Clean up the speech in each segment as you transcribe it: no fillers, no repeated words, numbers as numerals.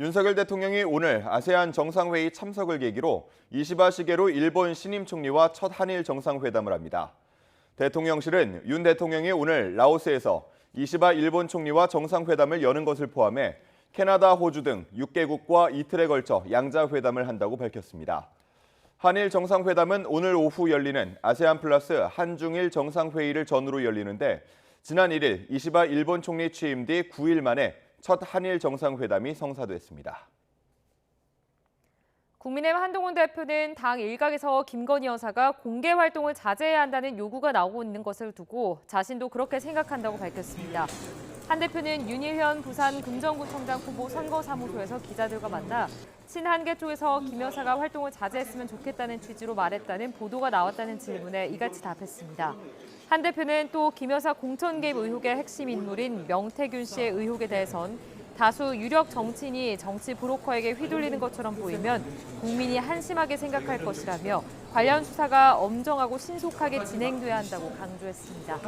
윤석열 대통령이 오늘 아세안 정상회의 참석을 계기로 이시바 시게루 일본 신임 총리와 첫 한일 정상회담을 합니다. 대통령실은 윤 대통령이 오늘 라오스에서 이시바 일본 총리와 정상회담을 여는 것을 포함해 캐나다, 호주 등 6개국과 이틀에 걸쳐 양자회담을 한다고 밝혔습니다. 한일 정상회담은 오늘 오후 열리는 아세안 플러스 한중일 정상회의를 전후로 열리는데 지난 1일 이시바 일본 총리 취임 뒤 9일 만에 첫 한일 정상회담이 성사됐습니다. 국민의힘 한동훈 대표는 당 일각에서 김건희 여사가 공개 활동을 자제해야 한다는 요구가 나오고 있는 것을 두고 자신도 그렇게 생각한다고 밝혔습니다. 한 대표는 윤희현 부산 금정구청장 후보 선거사무소에서 기자들과 만나 친한계 쪽에서 김 여사가 활동을 자제했으면 좋겠다는 취지로 말했다는 보도가 나왔다는 질문에 이같이 답했습니다. 한 대표는 또 김 여사 공천 개입 의혹의 핵심 인물인 명태균 씨의 의혹에 대해선 다수 유력 정치인이 정치 브로커에게 휘둘리는 것처럼 보이면 국민이 한심하게 생각할 것이라며 관련 수사가 엄정하고 신속하게 진행돼야 한다고 강조했습니다.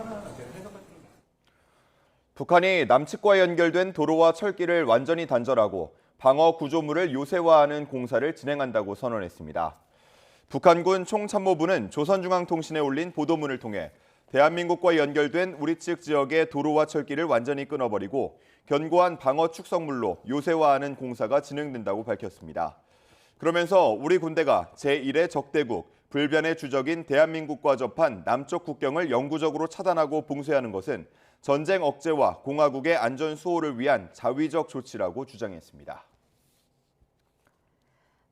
북한이 남측과 연결된 도로와 철길을 완전히 단절하고 방어 구조물을 요새화하는 공사를 진행한다고 선언했습니다. 북한군 총참모부는 조선중앙통신에 올린 보도문을 통해 대한민국과 연결된 우리 측 지역의 도로와 철길을 완전히 끊어버리고 견고한 방어 축성물로 요새화하는 공사가 진행된다고 밝혔습니다. 그러면서 우리 군대가 제1의 적대국, 불변의 주적인 대한민국과 접한 남쪽 국경을 영구적으로 차단하고 봉쇄하는 것은 전쟁 억제와 공화국의 안전 수호를 위한 자위적 조치라고 주장했습니다.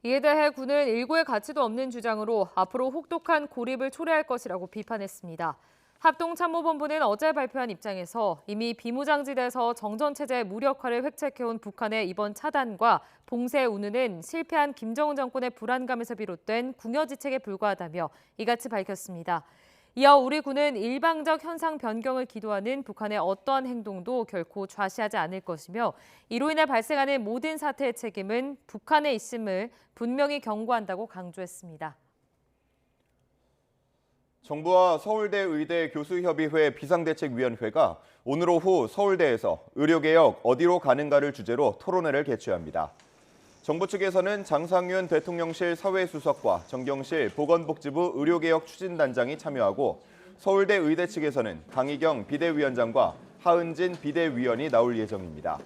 이에 대해 군은 일고의 가치도 없는 주장으로 앞으로 혹독한 고립을 초래할 것이라고 비판했습니다. 합동참모본부는 어제 발표한 입장에서 이미 비무장지대에서 정전체제의 무력화를 획책해온 북한의 이번 차단과 봉쇄 운운은 실패한 김정은 정권의 불안감에서 비롯된 궁여지책에 불과하다며 이같이 밝혔습니다. 이어 우리 군은 일방적 현상 변경을 기도하는 북한의 어떠한 행동도 결코 좌시하지 않을 것이며 이로 인해 발생하는 모든 사태의 책임은 북한에 있음을 분명히 경고한다고 강조했습니다. 정부와 서울대 의대 교수협의회 비상대책위원회가 오늘 오후 서울대에서 의료개혁 어디로 가는가를 주제로 토론회를 개최합니다. 정부 측에서는 장상윤 대통령실 사회수석과 정경실 보건복지부 의료개혁 추진단장이 참여하고 서울대 의대 측에서는 강희경 비대위원장과 하은진 비대위원이 나올 예정입니다.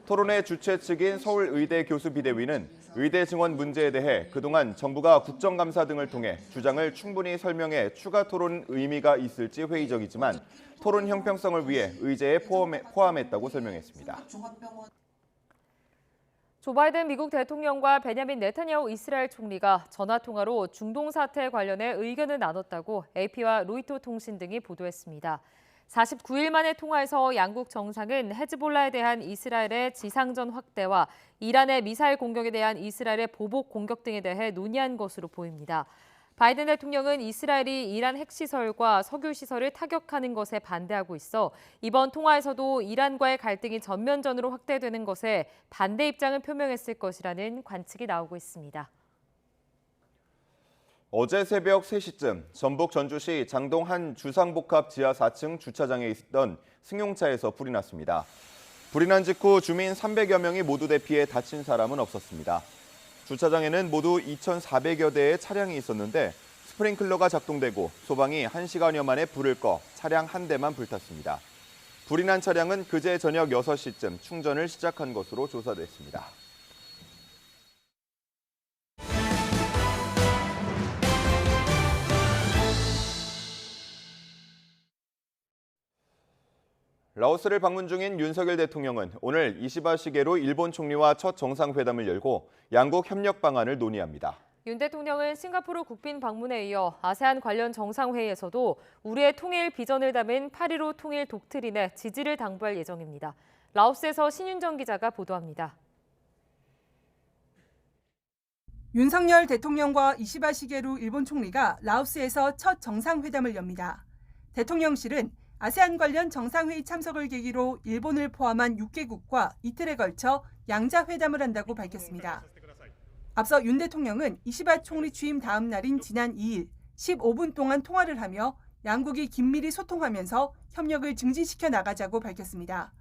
토론회 주최 측인 서울의대 교수비대위는 의대 증원 문제에 대해 그동안 정부가 국정감사 등을 통해 주장을 충분히 설명해 추가 토론 의미가 있을지 회의적이지만 토론 형평성을 위해 의제에 포함했다고 설명했습니다. 조 바이든 미국 대통령과 베냐민 네타냐후 이스라엘 총리가 전화통화로 중동 사태 관련해 의견을 나눴다고 AP와 로이터 통신 등이 보도했습니다. 49일 만에 통화에서 양국 정상은 헤즈볼라에 대한 이스라엘의 지상전 확대와 이란의 미사일 공격에 대한 이스라엘의 보복 공격 등에 대해 논의한 것으로 보입니다. 바이든 대통령은 이스라엘이 이란 핵시설과 석유시설을 타격하는 것에 반대하고 있어 이번 통화에서도 이란과의 갈등이 전면전으로 확대되는 것에 반대 입장을 표명했을 것이라는 관측이 나오고 있습니다. 어제 새벽 3시쯤 전북 전주시 장동 한 주상복합 지하 4층 주차장에 있던 승용차에서 불이 났습니다. 불이 난 직후 주민 300여 명이 모두 대피해 다친 사람은 없었습니다. 주차장에는 모두 2,400여 대의 차량이 있었는데 스프링클러가 작동되고 소방이 1시간여 만에 불을 꺼 차량 한 대만 불탔습니다. 불이 난 차량은 그제 저녁 6시쯤 충전을 시작한 것으로 조사됐습니다. 라오스를 방문 중인 윤석열 대통령은 오늘 이시바 시게루 일본 총리와 첫 정상회담을 열고 양국 협력 방안을 논의합니다. 윤 대통령은 싱가포르 국빈 방문에 이어 아세안 관련 정상회의에서도 우리의 통일 비전을 담은 8.15 통일 독트린에 지지를 당부할 예정입니다. 라오스에서 신윤정 기자가 보도합니다. 윤석열 대통령과 이시바 시게루 일본 총리가 라오스에서 첫 정상회담을 엽니다. 대통령실은 아세안 관련 정상회의 참석을 계기로 일본을 포함한 6개국과 이틀에 걸쳐 양자회담을 한다고 밝혔습니다. 앞서 윤 대통령은 이시바 총리 취임 다음 날인 지난 2일 15분 동안 통화를 하며 양국이 긴밀히 소통하면서 협력을 증진시켜 나가자고 밝혔습니다.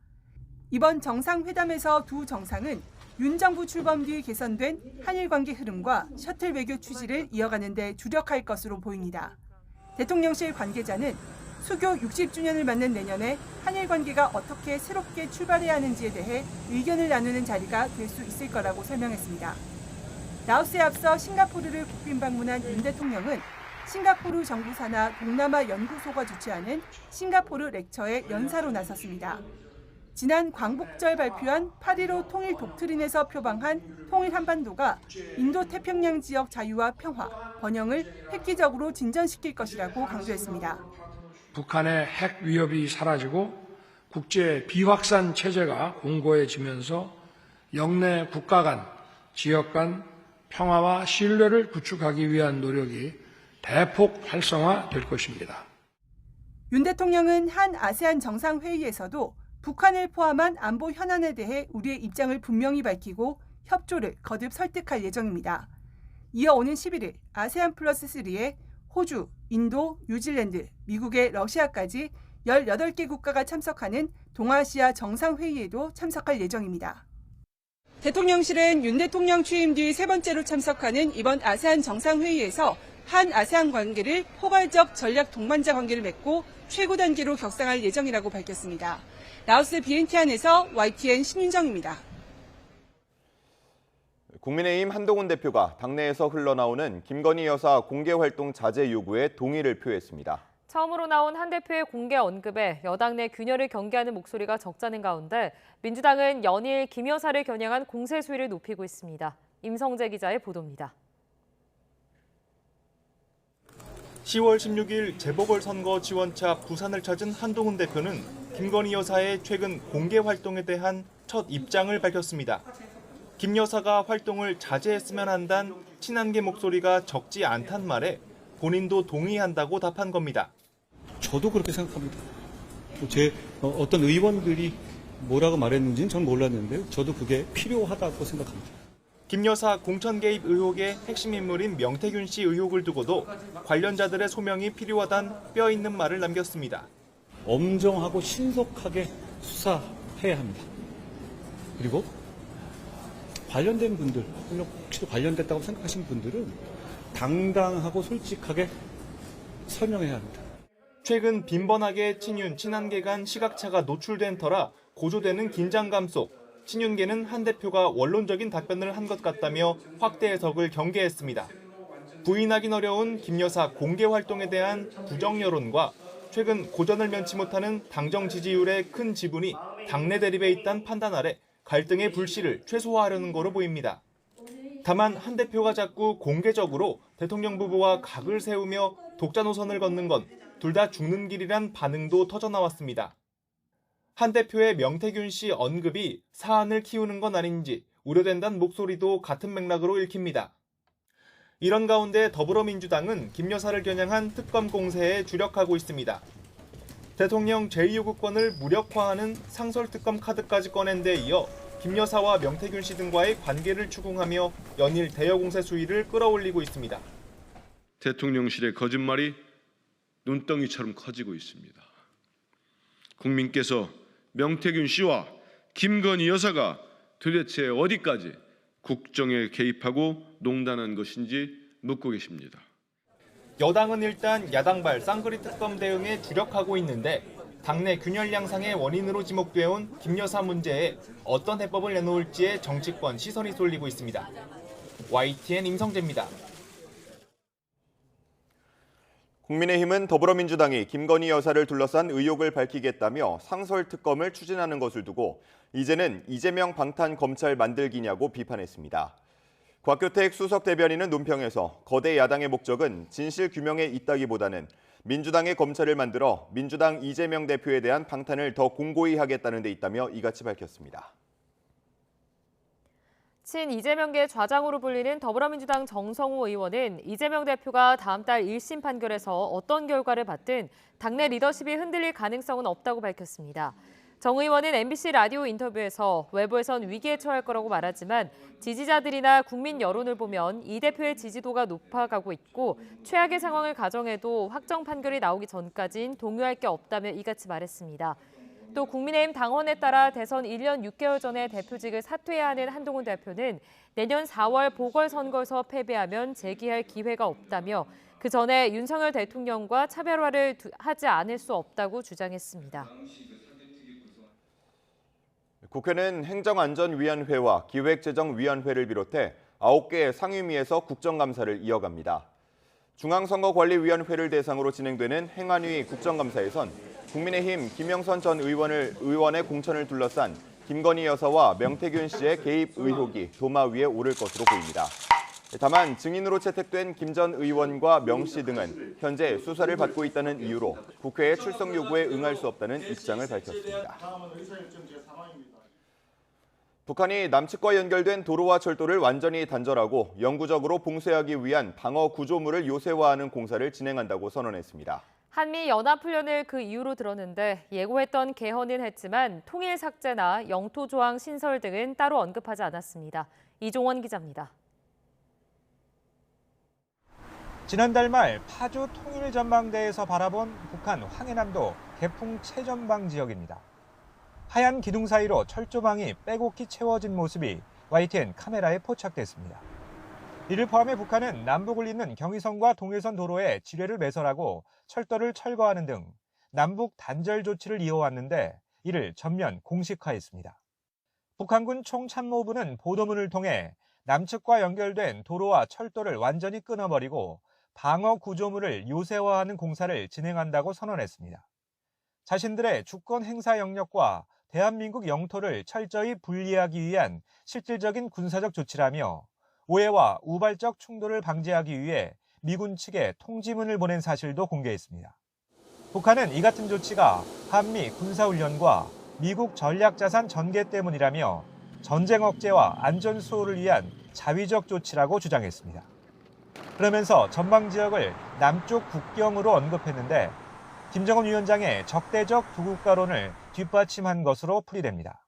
이번 정상회담에서 두 정상은 윤 정부 출범 뒤 개선된 한일 관계 흐름과 셔틀 외교 취지를 이어가는 데 주력할 것으로 보입니다. 대통령실 관계자는 수교 60주년을 맞는 내년에 한일 관계가 어떻게 새롭게 출발해야 하는지에 대해 의견을 나누는 자리가 될 수 있을 거라고 설명했습니다. 라오스에 앞서 싱가포르를 국빈 방문한 윤 대통령은 싱가포르 정부 산하 동남아 연구소가 주최하는 싱가포르 렉처에 연사로 나섰습니다. 지난 광복절 발표한 8.15 통일 독트린에서 표방한 통일 한반도가 인도태평양 지역 자유와 평화, 번영을 획기적으로 진전시킬 것이라고 강조했습니다. 북한의 핵 위협이 사라지고 국제 비확산 체제가 공고해지면서 영내 국가 간, 지역 간 평화와 신뢰를 구축하기 위한 노력이 대폭 활성화될 것입니다. 윤 대통령은 한 아세안 정상회의에서도 북한을 포함한 안보 현안에 대해 우리의 입장을 분명히 밝히고 협조를 거듭 설득할 예정입니다. 이어 오는 11일 아세안 플러스 3에 호주, 인도, 뉴질랜드, 미국의 러시아까지 18개 국가가 참석하는 동아시아 정상회의에도 참석할 예정입니다. 대통령실은 윤 대통령 취임 뒤 세 번째로 참석하는 이번 아세안 정상회의에서 한 아세안 관계를 포괄적 전략 동반자 관계를 맺고 최고 단계로 격상할 예정이라고 밝혔습니다. 라오스 비엔티안에서 YTN 신윤정입니다. 국민의힘 한동훈 대표가 당내에서 흘러나오는 김건희 여사 공개활동 자제 요구에 동의를 표했습니다. 처음으로 나온 한 대표의 공개 언급에 여당 내 균열을 경계하는 목소리가 적잖은 가운데 민주당은 연일 김 여사를 겨냥한 공세 수위를 높이고 있습니다. 임성재 기자의 보도입니다. 10월 16일 재보궐선거 지원차 부산을 찾은 한동훈 대표는 김건희 여사의 최근 공개 활동에 대한 첫 입장을 밝혔습니다. 김 여사가 활동을 자제했으면 한다는 친한계 목소리가 적지 않단 말에 본인도 동의한다고 답한 겁니다. 저도 그렇게 생각합니다. 제 어떤 의원들이 뭐라고 말했는지는 전 몰랐는데 저도 그게 필요하다고 생각합니다. 김 여사 공천 개입 의혹의 핵심 인물인 명태균 씨 의혹을 두고도 관련자들의 소명이 필요하단 뼈 있는 말을 남겼습니다. 엄정하고 신속하게 수사해야 합니다. 그리고 관련된 분들, 혹시 관련됐다고 생각하시는 분들은 당당하고 솔직하게 설명해야 합니다. 최근 빈번하게 친윤, 친한계 간 시각차가 노출된 터라 고조되는 긴장감 속 친윤계는 한 대표가 원론적인 답변을 한 것 같다며 확대 해석을 경계했습니다. 부인하긴 어려운 김 여사 공개 활동에 대한 부정 여론과 최근 고전을 면치 못하는 당정 지지율의 큰 지분이 당내 대립에 있다는 판단 아래 갈등의 불씨를 최소화하려는 거로 보입니다. 다만 한 대표가 자꾸 공개적으로 대통령 부부와 각을 세우며 독자 노선을 걷는 건 둘 다 죽는 길이란 반응도 터져나왔습니다. 한 대표의 명태균 씨 언급이 사안을 키우는 건 아닌지 우려된다는 목소리도 같은 맥락으로 읽힙니다. 이런 가운데 더불어민주당은 김 여사를 겨냥한 특검 공세에 주력하고 있습니다. 대통령 제2요구권을 무력화하는 상설특검 카드까지 꺼낸 데 이어 김 여사와 명태균 씨 등과의 관계를 추궁하며 연일 대여 공세 수위를 끌어올리고 있습니다. 대통령실의 거짓말이 눈덩이처럼 커지고 있습니다. 국민께서 명태균 씨와 김건희 여사가 도대체 어디까지 국정에 개입하고 농단한 것인지 묻고 계십니다. 여당은 일단 야당발 쌍그리 특검 대응에 주력하고 있는데 당내 균열 양상의 원인으로 지목되어 온 김 여사 문제에 어떤 해법을 내놓을지에 정치권 시선이 쏠리고 있습니다. YTN 임성재입니다. 국민의힘은 더불어민주당이 김건희 여사를 둘러싼 의혹을 밝히겠다며 상설특검을 추진하는 것을 두고 이제는 이재명 방탄 검찰 만들기냐고 비판했습니다. 곽교택 수석 대변인은 논평에서 거대 야당의 목적은 진실 규명에 있다기보다는 민주당의 검찰을 만들어 민주당 이재명 대표에 대한 방탄을 더 공고히 하겠다는 데 있다며 이같이 밝혔습니다. 친 이재명계 좌장으로 불리는 더불어민주당 정성호 의원은 이재명 대표가 다음 달 1심 판결에서 어떤 결과를 받든 당내 리더십이 흔들릴 가능성은 없다고 밝혔습니다. 정 의원은 MBC 라디오 인터뷰에서 외부에선 위기에 처할 거라고 말하지만 지지자들이나 국민 여론을 보면 이 대표의 지지도가 높아가고 있고 최악의 상황을 가정해도 확정 판결이 나오기 전까진 동요할 게 없다며 이같이 말했습니다. 또 국민의힘 당원에 따라 대선 1년 6개월 전에 대표직을 사퇴해야 하는 한동훈 대표는 내년 4월 보궐선거에서 패배하면 재기할 기회가 없다며 그 전에 윤석열 대통령과 차별화를 하지 않을 수 없다고 주장했습니다. 국회는 행정안전위원회와 기획재정위원회를 비롯해 9개 상임위에서 국정감사를 이어갑니다. 중앙선거관리위원회를 대상으로 진행되는 행안위 국정감사에선 국민의힘 김영선 전 의원의 공천을 둘러싼 김건희 여사와 명태균 씨의 개입 의혹이 도마 위에 오를 것으로 보입니다. 다만 증인으로 채택된 김 전 의원과 명 씨 등은 현재 수사를 받고 있다는 이유로 국회의 출석 요구에 응할 수 없다는 입장을 밝혔습니다. 북한이 남측과 연결된 도로와 철도를 완전히 단절하고 영구적으로 봉쇄하기 위한 방어 구조물을 요새화하는 공사를 진행한다고 선언했습니다. 한미 연합훈련을 그 이유로 들었는데 예고했던 개헌은 했지만 통일 삭제나 영토 조항 신설 등은 따로 언급하지 않았습니다. 이종원 기자입니다. 지난달 말 파주 통일전망대에서 바라본 북한 황해남도 개풍 최전방 지역입니다. 하얀 기둥 사이로 철조망이 빼곡히 채워진 모습이 YTN 카메라에 포착됐습니다. 이를 포함해 북한은 남북을 잇는 경의선과 동해선 도로에 지뢰를 매설하고 철도를 철거하는 등 남북 단절 조치를 이어왔는데 이를 전면 공식화했습니다. 북한군 총참모부는 보도문을 통해 남측과 연결된 도로와 철도를 완전히 끊어버리고 방어 구조물을 요새화하는 공사를 진행한다고 선언했습니다. 자신들의 주권 행사 영역과 대한민국 영토를 철저히 분리하기 위한 실질적인 군사적 조치라며 오해와 우발적 충돌을 방지하기 위해 미군 측에 통지문을 보낸 사실도 공개했습니다. 북한은 이 같은 조치가 한미 군사훈련과 미국 전략자산 전개 때문이라며 전쟁 억제와 안전 수호를 위한 자위적 조치라고 주장했습니다. 그러면서 전방 지역을 남쪽 국경으로 언급했는데 김정은 위원장의 적대적 두 국가론을 뒷받침한 것으로 풀이됩니다.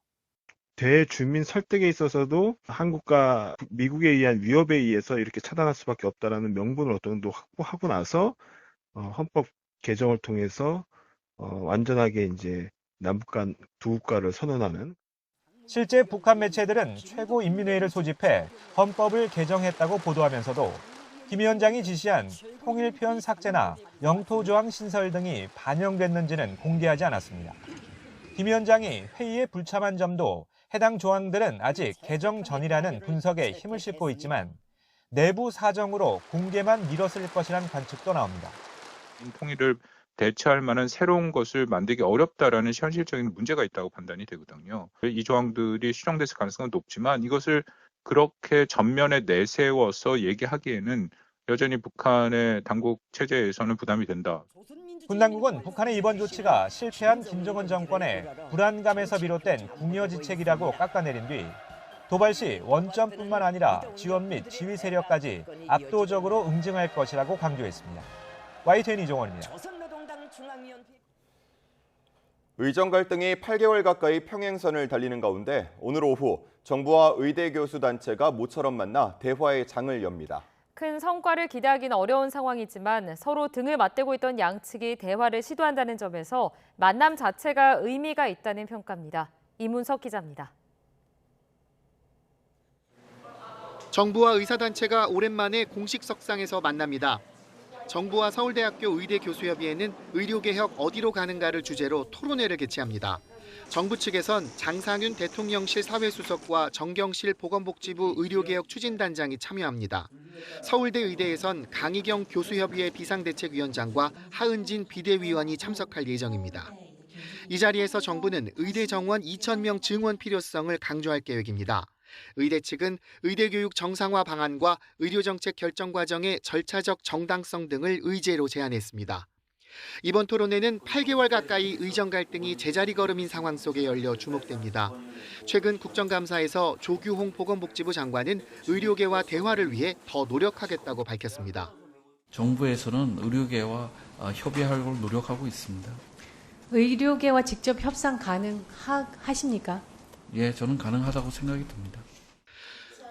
대주민 설득에 있어서도 한국과 미국에 의한 위협에 의해서 이렇게 차단할 수밖에 없다라는 명분을 어느 정도 확보하고 나서 헌법 개정을 통해서 완전하게 이제 남북 간 두 국가를 선언하는. 실제 북한 매체들은 최고인민회의를 소집해 헌법을 개정했다고 보도하면서도 김 위원장이 지시한 통일 표현 삭제나 영토 조항 신설 등이 반영됐는지는 공개하지 않았습니다. 김 위원장이 회의에 불참한 점도 해당 조항들은 아직 개정 전이라는 분석에 힘을 싣고 있지만 내부 사정으로 공개만 미뤘을 것이란 관측도 나옵니다. 통일을 대체할 만한 새로운 것을 만들기 어렵다라는 현실적인 문제가 있다고 판단이 되거든요. 이 조항들이 수정됐을 가능성은 높지만 이것을 그렇게 전면에 내세워서 얘기하기에는 여전히 북한의 당국 체제에서는 부담이 된다. 군 당국은 북한의 이번 조치가 실패한 김정은 정권의 불안감에서 비롯된 궁여지책이라고 깎아내린 뒤 도발 시 원점뿐만 아니라 지원 및 지휘 세력까지 압도적으로 응징할 것이라고 강조했습니다. YTN 이종원입니다. 의정 갈등이 8개월 가까이 평행선을 달리는 가운데 오늘 오후 정부와 의대 교수 단체가 모처럼 만나 대화의 장을 엽니다. 큰 성과를 기대하기는 어려운 상황이지만 서로 등을 맞대고 있던 양측이 대화를 시도한다는 점에서 만남 자체가 의미가 있다는 평가입니다. 이문석 기자입니다. 정부와 의사단체가 오랜만에 공식 석상에서 만납니다. 정부와 서울대학교 의대교수협의회는 의료개혁 어디로 가는가를 주제로 토론회를 개최합니다. 정부 측에선 장상윤 대통령실 사회수석과 정경실 보건복지부 의료개혁 추진단장이 참여합니다. 서울대 의대에선 강희경 교수협의회 비상대책위원장과 하은진 비대위원이 참석할 예정입니다. 이 자리에서 정부는 의대 정원 2,000명 증원 필요성을 강조할 계획입니다. 의대 측은 의대교육 정상화 방안과 의료정책 결정 과정의 절차적 정당성 등을 의제로 제안했습니다. 이번 토론회는 8개월 가까이 의정 갈등이 제자리 걸음인 상황 속에 열려 주목됩니다. 최근 국정감사에서 조규홍 보건복지부 장관은 의료계와 대화를 위해 더 노력하겠다고 밝혔습니다. 정부에서는 의료계와 협의하려고 노력하고 있습니다. 의료계와 직접 협상 가능하십니까? 예, 저는 가능하다고 생각이 듭니다.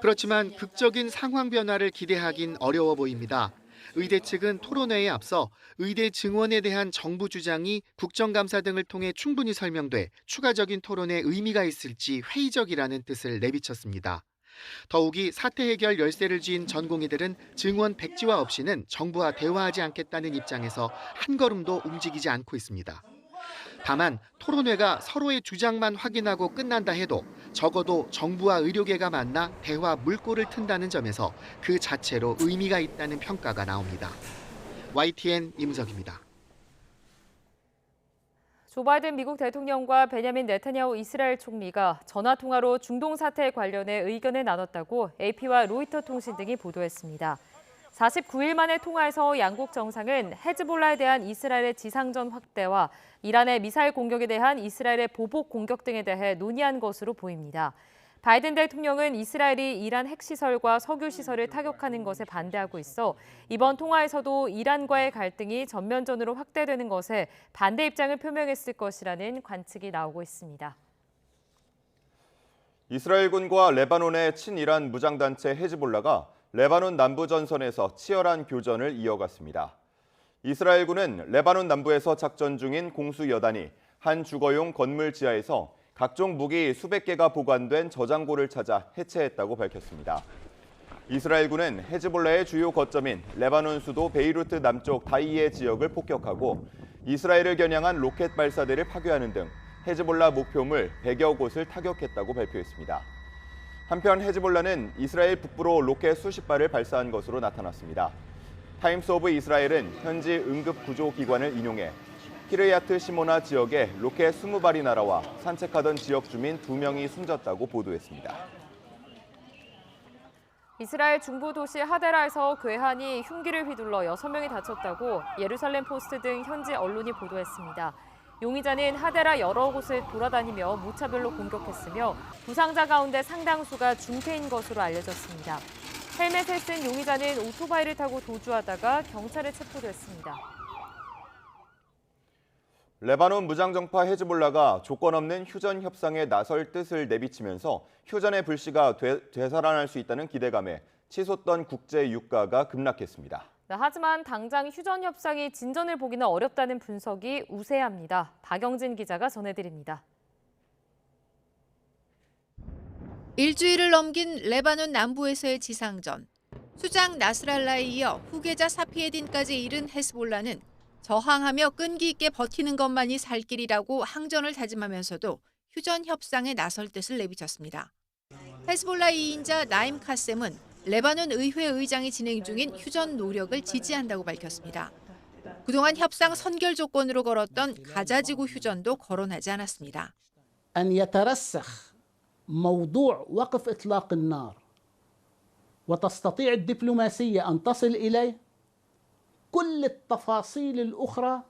그렇지만 극적인 상황 변화를 기대하긴 어려워 보입니다. 의대 측은 토론회에 앞서 의대 증원에 대한 정부 주장이 국정감사 등을 통해 충분히 설명돼 추가적인 토론에 의미가 있을지 회의적이라는 뜻을 내비쳤습니다. 더욱이 사태 해결 열쇠를 쥔 전공의들은 증원 백지화 없이는 정부와 대화하지 않겠다는 입장에서 한 걸음도 움직이지 않고 있습니다. 다만 토론회가 서로의 주장만 확인하고 끝난다 해도 적어도 정부와 의료계가 만나 대화 물꼬를 튼다는 점에서 그 자체로 의미가 있다는 평가가 나옵니다. YTN 임석입니다. 조 바이든 미국 대통령과 베냐민 네타냐후 이스라엘 총리가 전화통화로 중동 사태 관련해 의견을 나눴다고 AP와 로이터 통신 등이 보도했습니다. 49일 만에 통화에서 양국 정상은 헤즈볼라에 대한 이스라엘의 지상전 확대와 이란의 미사일 공격에 대한 이스라엘의 보복 공격 등에 대해 논의한 것으로 보입니다. 바이든 대통령은 이스라엘이 이란 핵시설과 석유시설을 타격하는 것에 반대하고 있어 이번 통화에서도 이란과의 갈등이 전면전으로 확대되는 것에 반대 입장을 표명했을 것이라는 관측이 나오고 있습니다. 이스라엘군과 레바논의 친이란 무장단체 헤즈볼라가 레바논 남부 전선에서 치열한 교전을 이어갔습니다. 이스라엘군은 레바논 남부에서 작전 중인 공수여단이 한 주거용 건물 지하에서 각종 무기 수백 개가 보관된 저장고를 찾아 해체했다고 밝혔습니다. 이스라엘군은 헤즈볼라의 주요 거점인 레바논 수도 베이루트 남쪽 다이예 지역을 폭격하고 이스라엘을 겨냥한 로켓 발사대를 파괴하는 등 헤즈볼라 목표물 100여 곳을 타격했다고 발표했습니다. 한편 헤즈볼라는 이스라엘 북부로 로켓 수십 발을 발사한 것으로 나타났습니다. 타임스 오브 이스라엘은 현지 응급구조기관을 인용해 키르야트 시모나 지역에 로켓 20발이 날아와 산책하던 지역 주민 2명이 숨졌다고 보도했습니다. 이스라엘 중부 도시 하데라에서 괴한이 흉기를 휘둘러 6명이 다쳤다고 예루살렘 포스트 등 현지 언론이 보도했습니다. 용의자는 하데라 여러 곳을 돌아다니며 무차별로 공격했으며 부상자 가운데 상당수가 중태인 것으로 알려졌습니다. 헬멧을 쓴 용의자는 오토바이를 타고 도주하다가 경찰에 체포됐습니다. 레바논 무장정파 헤즈볼라가 조건 없는 휴전 협상에 나설 뜻을 내비치면서 휴전의 불씨가 되살아날 수 있다는 기대감에 치솟던 국제 유가가 급락했습니다. 하지만 당장 휴전 협상이 진전을 보기는 어렵다는 분석이 우세합니다. 박영진 기자가 전해드립니다. 일주일을 넘긴 레바논 남부에서의 지상전. 수장 나스랄라에 이어 후계자 사피에딘까지 이른 헤즈볼라는 저항하며 끈기 있게 버티는 것만이 살 길이라고 항전을 다짐하면서도 휴전 협상에 나설 뜻을 내비쳤습니다. 헤즈볼라 2인자 나임 카셈은 레바논 의회 의장이 진행 중인 휴전 노력을 지지한다고 밝혔습니다. 그동안 협상 선결 조건으로 걸었던 가자지구 휴전도 거론하지 않았습니다. أن يترسخ موضوع وقف إطلاق النار وتستطيع الدبلوماسية أن تصل إليه كل التفاصيل الأخرى.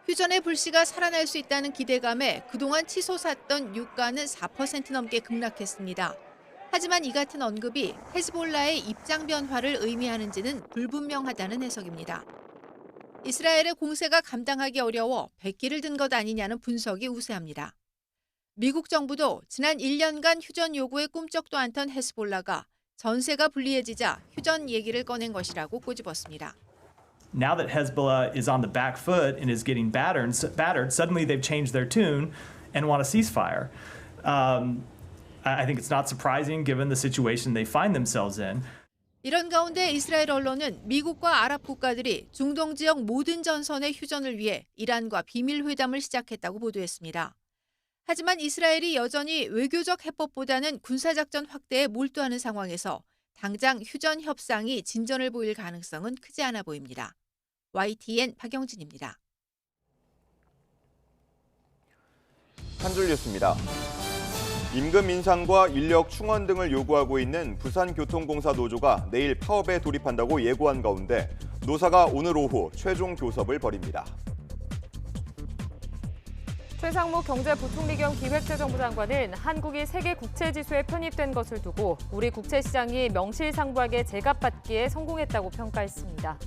휴전의 불씨가 살아날 수 있다는 기대감에 그동안 치솟았던 유가는 4% 넘게 급락했습니다. 하지만 이 같은 언급이 헤즈볼라의 입장 변화를 의미하는지는 불분명하다는 해석입니다. 이스라엘의 공세가 감당하기 어려워 백기를 든 것 아니냐는 분석이 우세합니다. 미국 정부도 지난 1년간 휴전 요구에 꿈쩍도 않던 헤즈볼라가 전세가 불리해지자 휴전 얘기를 꺼낸 것이라고 꼬집었습니다. Now that Hezbollah is on the back foot and is getting battered, suddenly they've changed their tune and want a ceasefire. I think it's not surprising given the situation they find themselves in. 이런 가운데 이스라엘 언론은 미국과 아랍 국가들이 중동 지역 모든 전선의 휴전을 위해 이란과 비밀 회담을 시작했다고 보도했습니다. 하지만 이스라엘이 여전히 외교적 해법보다는 군사작전 확대에 몰두하는 상황에서 당장 휴전 협상이 진전을 보일 가능성은 크지 않아 보입니다. YTN 박영진입니다. 한 줄 뉴스입니다. 임금 인상과 인력 충원 등을 요구하고 있는 부산교통공사 노조가 내일 파업에 돌입한다고 예고한 가운데 노사가 오늘 오후 최종 교섭을 벌입니다. 최상무 경제부총리 겸 기획재정부 장관은 한국이 세계 국채지수에 편입된 것을 두고 우리 국채시장이 명실상부하게 제값받기에 성공했다고 평가했습니다.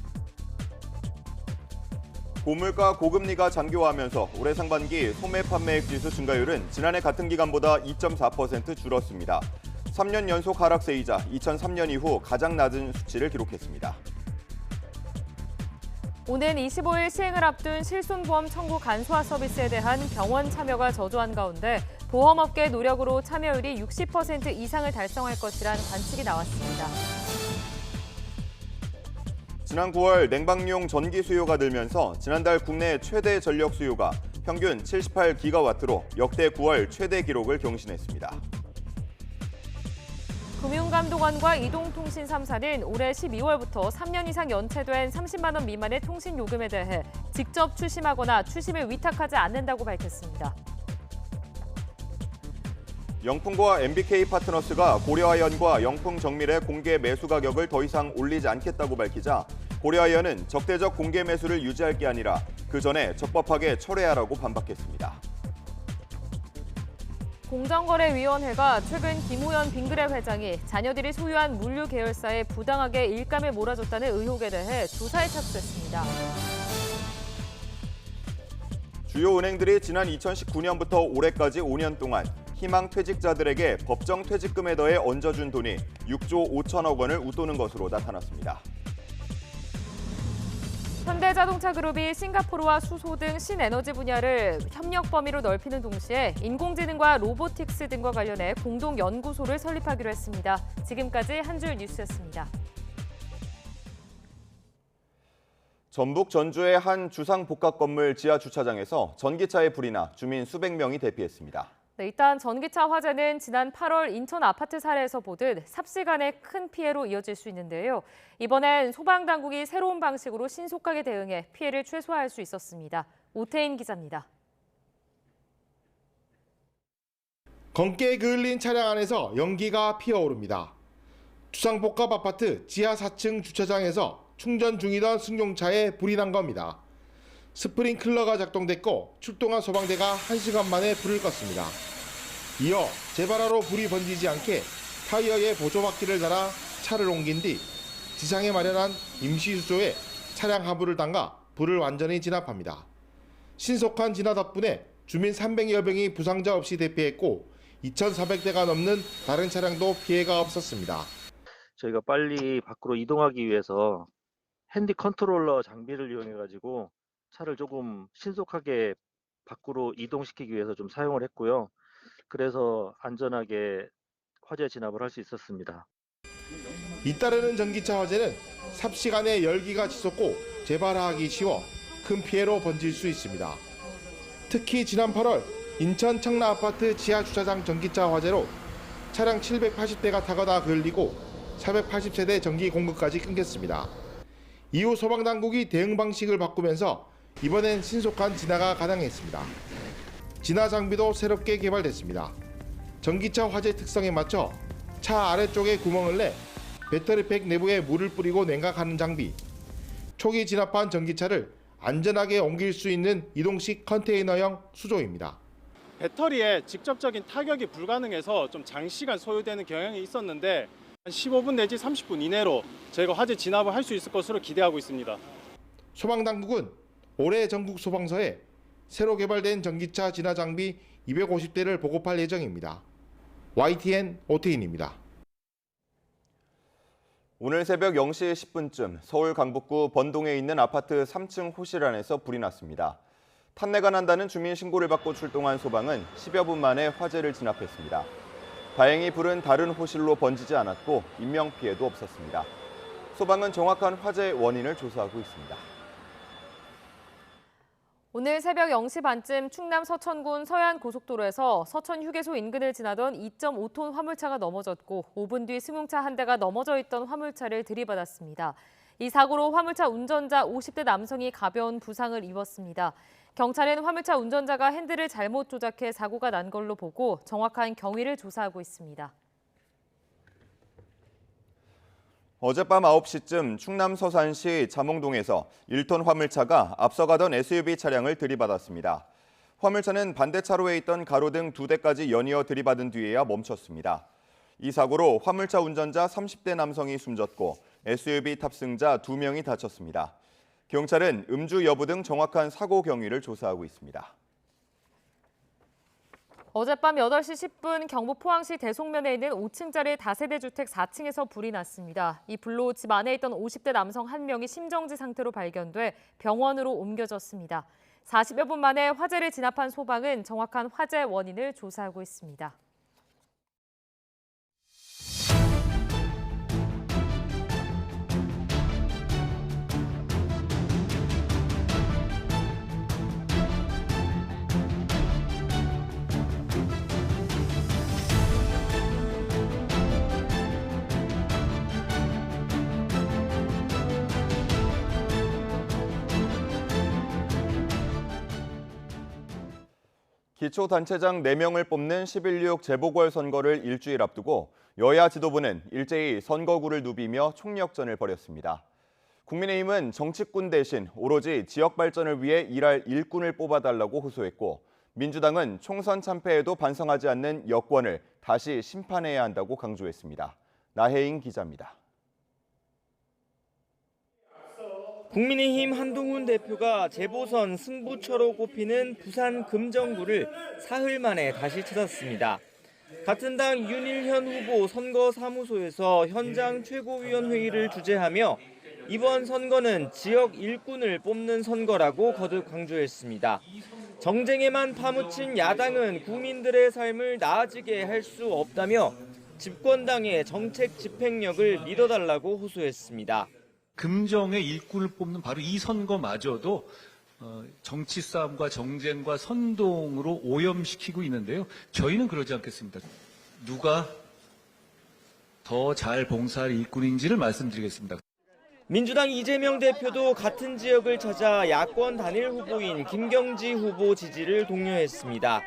고물가 고금리가 장기화하면서 올해 상반기 소매 판매액 지수 증가율은 지난해 같은 기간보다 2.4% 줄었습니다. 3년 연속 하락세이자 2003년 이후 가장 낮은 수치를 기록했습니다. 오는 25일 시행을 앞둔 실손보험 청구 간소화 서비스에 대한 병원 참여가 저조한 가운데 보험업계 노력으로 참여율이 60% 이상을 달성할 것이란 관측이 나왔습니다. 지난 9월 냉방용 전기 수요가 늘면서 지난달 국내 최대 전력 수요가 평균 78기가와트로 역대 9월 최대 기록을 경신했습니다. 금융감독원과 이동통신 3사는 올해 12월부터 3년 이상 연체된 30만 원 미만의 통신 요금에 대해 직접 추심하거나 추심을 위탁하지 않는다고 밝혔습니다. 영풍과 MBK 파트너스가 고려아연과 영풍 정밀의 공개 매수 가격을 더 이상 올리지 않겠다고 밝히자 고려아연은 적대적 공개 매수를 유지할 게 아니라 그 전에 적법하게 철회하라고 반박했습니다. 공정거래위원회가 최근 김우현 빙그레 회장이 자녀들이 소유한 물류 계열사에 부당하게 일감을 몰아줬다는 의혹에 대해 조사에 착수했습니다. 주요 은행들이 지난 2019년부터 올해까지 5년 동안 희망 퇴직자들에게 법정 퇴직금에 더해 얹어준 돈이 6조 5천억 원을 웃도는 것으로 나타났습니다. 현대자동차그룹이 싱가포르와 수소 등 신에너지 분야를 협력 범위로 넓히는 동시에 인공지능과 로보틱스 등과 관련해 공동 연구소를 설립하기로 했습니다. 지금까지 한 줄 뉴스였습니다. 전북 전주의 한 주상복합 건물 지하 주차장에서 전기차에 불이 나 주민 수백 명이 대피했습니다. 네, 일단 전기차 화재는 지난 8월 인천 아파트 사례에서 보듯 삽시간에 큰 피해로 이어질 수 있는데요. 이번엔 소방당국이 새로운 방식으로 신속하게 대응해 피해를 최소화할 수 있었습니다. 오태인 기자입니다. 검게 그을린 차량 안에서 연기가 피어오릅니다. 주상복합 아파트 지하 4층 주차장에서 충전 중이던 승용차에 불이 난 겁니다. 스프링클러가 작동됐고 출동한 소방대가 1시간 만에 불을 껐습니다. 이어 재발화로 불이 번지지 않게 타이어에 보조바퀴를 달아 차를 옮긴 뒤 지상에 마련한 임시수조에 차량 하부를 담가 불을 완전히 진압합니다. 신속한 진화 덕분에 주민 300여 명이 부상자 없이 대피했고 2,400대가 넘는 다른 차량도 피해가 없었습니다. 저희가 빨리 밖으로 이동하기 위해서 핸디 컨트롤러 장비를 이용해가지고 차를 조금 신속하게 밖으로 이동시키기 위해서 좀 사용을 했고요. 그래서 안전하게 화재 진압을 할 수 있었습니다. 잇따르는 전기차 화재는 삽시간에 열기가 치솟고 재발화하기 쉬워 큰 피해로 번질 수 있습니다. 특히 지난 8월 인천 청라 아파트 지하 주차장 전기차 화재로 차량 780대가 타거나 그을리고 480세대 전기 공급까지 끊겼습니다. 이후 소방당국이 대응 방식을 바꾸면서 이번엔 신속한 진화가 가능했습니다. 진화 장비도 새롭게 개발됐습니다. 전기차 화재 특성에 맞춰 차 아래쪽에 구멍을 내 배터리팩 내부에 물을 뿌리고 냉각하는 장비, 초기 진압한 전기차를 안전하게 옮길 수 있는 이동식 컨테이너형 수조입니다. 배터리에 직접적인 타격이 불가능해서 좀 장시간 소요되는 경향이 있었는데 한 15분 내지 30분 이내로 저희가 화재 진압을 할 수 있을 것으로 기대하고 있습니다. 소방당국은 올해 전국 소방서에 새로 개발된 전기차 진화 장비 250대를 보급할 예정입니다. YTN 오태인입니다. 오늘 새벽 0시 10분쯤 서울 강북구 번동에 있는 아파트 3층 호실 안에서 불이 났습니다. 탄내가 난다는 주민 신고를 받고 출동한 소방은 10여 분 만에 화재를 진압했습니다. 다행히 불은 다른 호실로 번지지 않았고 인명피해도 없었습니다. 소방은 정확한 화재 원인을 조사하고 있습니다. 오늘 새벽 0시 반쯤 충남 서천군 서해안고속도로에서 서천 휴게소 인근을 지나던 2.5톤 화물차가 넘어졌고 5분 뒤 승용차 한 대가 넘어져 있던 화물차를 들이받았습니다. 이 사고로 화물차 운전자 50대 남성이 가벼운 부상을 입었습니다. 경찰은 화물차 운전자가 핸들을 잘못 조작해 사고가 난 걸로 보고 정확한 경위를 조사하고 있습니다. 어젯밤 9시쯤 충남 서산시 자몽동에서 1톤 화물차가 앞서가던 SUV 차량을 들이받았습니다. 화물차는 반대 차로에 있던 가로등 2대까지 연이어 들이받은 뒤에야 멈췄습니다. 이 사고로 화물차 운전자 30대 남성이 숨졌고 SUV 탑승자 2명이 다쳤습니다. 경찰은 음주 여부 등 정확한 사고 경위를 조사하고 있습니다. 어젯밤 8시 10분 경북 포항시 대송면에 있는 5층짜리 다세대 주택 4층에서 불이 났습니다. 이 불로 집 안에 있던 50대 남성 1명이 심정지 상태로 발견돼 병원으로 옮겨졌습니다. 40여 분 만에 화재를 진압한 소방은 정확한 화재 원인을 조사하고 있습니다. 기초단체장 4명을 뽑는 11.6 재보궐선거를 일주일 앞두고 여야 지도부는 일제히 선거구를 누비며 총력전을 벌였습니다. 국민의힘은 정치꾼 대신 오로지 지역 발전을 위해 일할 일꾼을 뽑아달라고 호소했고, 민주당은 총선 참패에도 반성하지 않는 여권을 다시 심판해야 한다고 강조했습니다. 나혜인 기자입니다. 국민의힘 한동훈 대표가 재보선 승부처로 꼽히는 부산 금정구를 사흘 만에 다시 찾았습니다. 같은 당 윤일현 후보 선거사무소에서 현장 최고위원회의를 주재하며 이번 선거는 지역 일꾼을 뽑는 선거라고 거듭 강조했습니다. 정쟁에만 파묻힌 야당은 국민들의 삶을 나아지게 할 수 없다며 집권당의 정책 집행력을 믿어달라고 호소했습니다. 금정의 일꾼을 뽑는 바로 이 선거마저도 정치 싸움과 정쟁과 선동으로 오염시키고 있는데요. 저희는 그러지 않겠습니다. 누가 더 잘 봉사할 일꾼인지를 말씀드리겠습니다. 민주당 이재명 대표도 같은 지역을 찾아 야권 단일 후보인 김경지 후보 지지를 독려했습니다.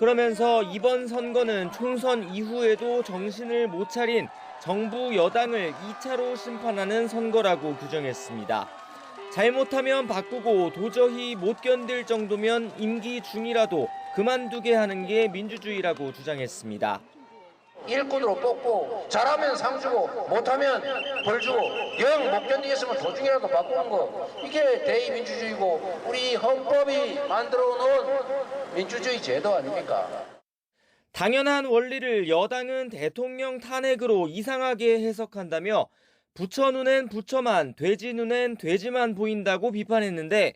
그러면서 이번 선거는 총선 이후에도 정신을 못 차린 정부 여당을 2차로 심판하는 선거라고 규정했습니다. 잘못하면 바꾸고 도저히 못 견딜 정도면 임기 중이라도 그만두게 하는 게 민주주의라고 주장했습니다. 일꾼으로 뽑고 잘하면 상 주고 못하면 벌 주고 영 못 견디겠으면 도중이라도 바꾸는 거, 이게 대의민주주의고 우리 헌법이 만들어 놓은 민주주의 제도 아닙니까? 당연한 원리를 여당은 대통령 탄핵으로 이상하게 해석한다며 부처 눈엔 부처만, 돼지 눈엔 돼지만 보인다고 비판했는데,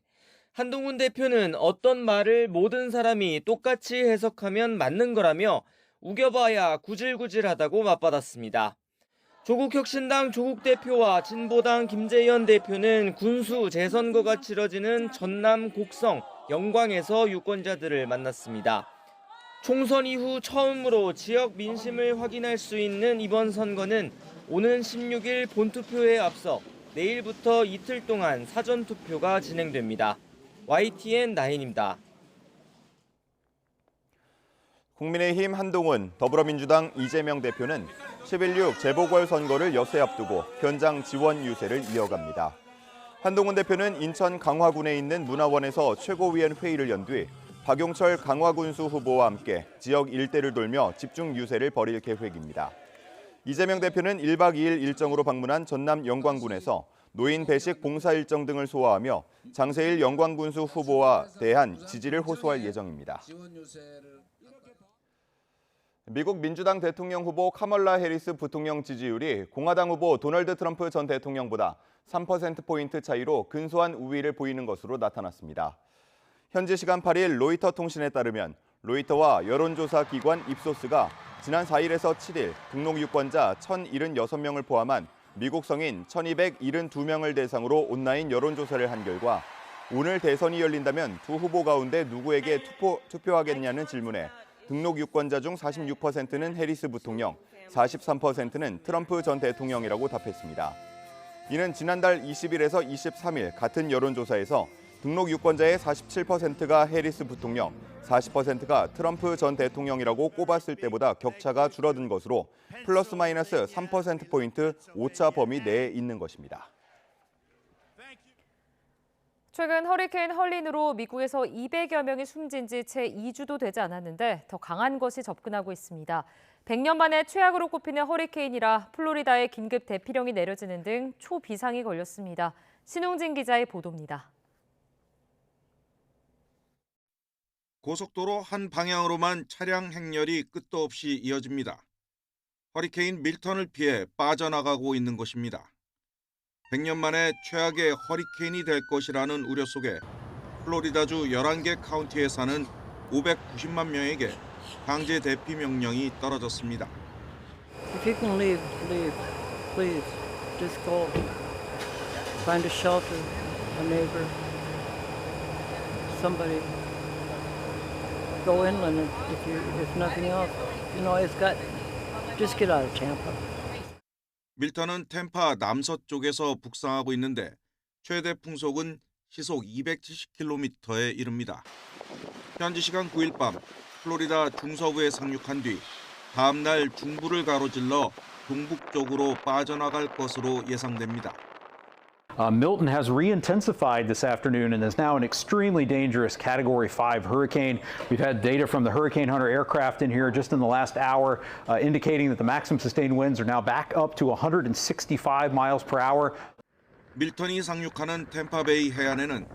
한동훈 대표는 어떤 말을 모든 사람이 똑같이 해석하면 맞는 거라며 우겨봐야 구질구질하다고 맞받았습니다. 조국혁신당 조국 대표와 진보당 김재현 대표는 군수 재선거가 치러지는 전남 곡성, 영광에서 유권자들을 만났습니다. 총선 이후 처음으로 지역 민심을 확인할 수 있는 이번 선거는 오는 16일 본투표에 앞서 내일부터 이틀 동안 사전투표가 진행됩니다. YTN 나인입니다. 국민의힘 한동훈, 더불어민주당 이재명 대표는 11.6 재보궐선거를 엿새 앞두고 현장 지원 유세를 이어갑니다. 한동훈 대표는 인천 강화군에 있는 문화원에서 최고위원 회의를 연 뒤 박용철 강화군수 후보와 함께 지역 일대를 돌며 집중 유세를 벌일 계획입니다. 이재명 대표는 1박 2일 일정으로 방문한 전남 영광군에서 노인 배식 봉사 일정 등을 소화하며 장세일 영광군수 후보와 대한 지지를 호소할 예정입니다. 미국 민주당 대통령 후보 카멀라 해리스 부통령 지지율이 공화당 후보 도널드 트럼프 전 대통령보다 3%포인트 차이로 근소한 우위를 보이는 것으로 나타났습니다. 현지 시간 8일 로이터 통신에 따르면 로이터와 여론조사 기관 입소스가 지난 4일에서 7일 등록 유권자 1,076명을 포함한 미국 성인 1,272명을 대상으로 온라인 여론조사를 한 결과 오늘 대선이 열린다면 두 후보 가운데 누구에게 투표하겠냐는 질문에 등록 유권자 중 46%는 해리스 부통령, 43%는 트럼프 전 대통령이라고 답했습니다. 이는 지난달 20일에서 23일 같은 여론조사에서 등록 유권자의 47%가 해리스 부통령, 40%가 트럼프 전 대통령이라고 꼽았을 때보다 격차가 줄어든 것으로 플러스 마이너스 3%포인트 오차 범위 내에 있는 것입니다. 최근 허리케인 헐린으로 미국에서 200여 명이 숨진 지 채 2주도 되지 않았는데 더 강한 것이 접근하고 있습니다. 100년 만에 최악으로 꼽히는 허리케인이라 플로리다에 긴급 대피령이 내려지는 등 초비상이 걸렸습니다. 신웅진 기자의 보도입니다. 고속도로 한 방향으로만 차량 행렬이 끝도 없이 이어집니다. 허리케인 밀턴을 피해 빠져나가고 있는 것입니다. 100년 만에 최악의 허리케인이 될 것이라는 우려 속에 플로리다주 11개 카운티에 사는 590만 명에게 강제 대피 명령이 떨어졌습니다. If you can leave, leave. Please, just go. Find a shelter, a neighbor, somebody. Go inland if nothing else. You know, it's got. Just get out of Tampa. 밀턴은 템파 남서쪽에서 북상하고 있는데 최대 풍속은 시속 270km에 이릅니다. 현지 시간 9일 밤 플로리다 중서부에 상륙한 뒤 다음 날 중부를 가로질러 동북쪽으로 빠져나갈 것으로 예상됩니다. Milton has re-intensified this afternoon and is now an extremely dangerous Category 5 hurricane. We've had data from the Hurricane Hunter aircraft in here just in the last hour indicating that the maximum sustained winds are now back up to 165 miles per hour. 밀턴이 상륙하는 템파베이 해안에는